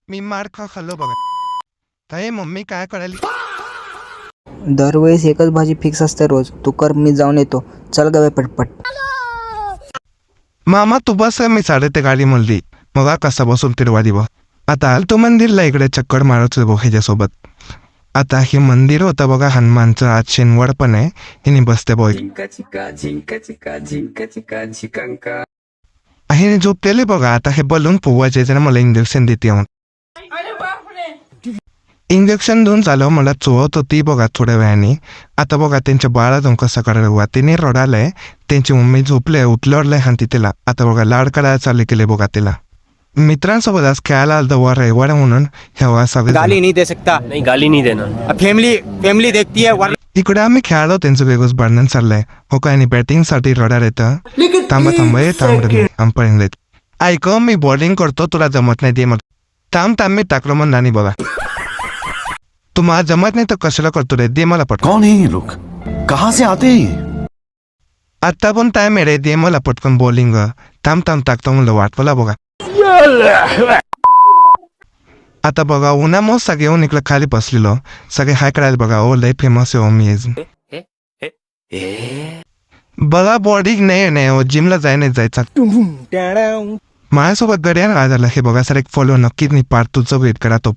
मी मार खाल्लो बघा. ताई मम्मी काय करायली? दरवेळेस एकच भाजी फिक्स असते रोज. तू कर, मी जाऊन येतो. चल गवे पटपट. मामा तू बस, मी ते गाडी म्हणली मग कसा बसून तिरवा दिव. आता तू मंदिरला इकडे चक्कर मारत बघ ह्याच्यासोबत. आता हे मंदिर होतं बघा हनुमानचं, आज शनिवार पण आहे. हिने बसते बघ, हिने झोपलेले बघा. आता हे बलून पोवायचे ना, मला इंजेक्शन देते. इंजेक्शन देऊन झालं, मला चोळत होती बघा थोड्या वेळाने. आता बघा त्यांच्या बाळातून कसं करायला बघा. तिने रडालय, त्यांची मम्मी झोपले, उठलवलंय हाती तिला. आता बघा लाड करायला चालू केले बघा तिला. मित्रांसोबत आज खेळायला आलं वर रविवार म्हणून ह्या सगळे गाली नहीं दे सकता. नहीं गाली नहीं देना. फैमिली देखती है. इकडे आम्ही खेळालो, त्यांचं वेगळंच भांडण चाललंय हो काय. आणि बॅटिंग साठी रडायला येतं. थांबा थांबा ऐक, मी बॉलिंग करतो, तुला जमत नाही दे. मग थांब मी टाकलो मग नानी बघा. तुम्हाला जमत नाही तर कशाला करतो रे, दे मला पटकन. कौन है ये लोग, कहाँ से आते हैं? आता पण टाइम आहे रे, दे मला पटकन बॉलिंग. थांब टाकतो म्हणलं, वाटवला बघा. आता बघा उन्हामुळे सगळे येऊन इकडे खाली बसलेलो, सगळे हाय करायला बघा. ओ लय फेमस आहे मी बघा. बॉडी नाही हो, जिमला नाही जायचा. माझ्यासोबत गड्या काय झालं हे बघा. सर एक फॉलो नक्कीच नाही पार्ट तुझं वेट करा तो.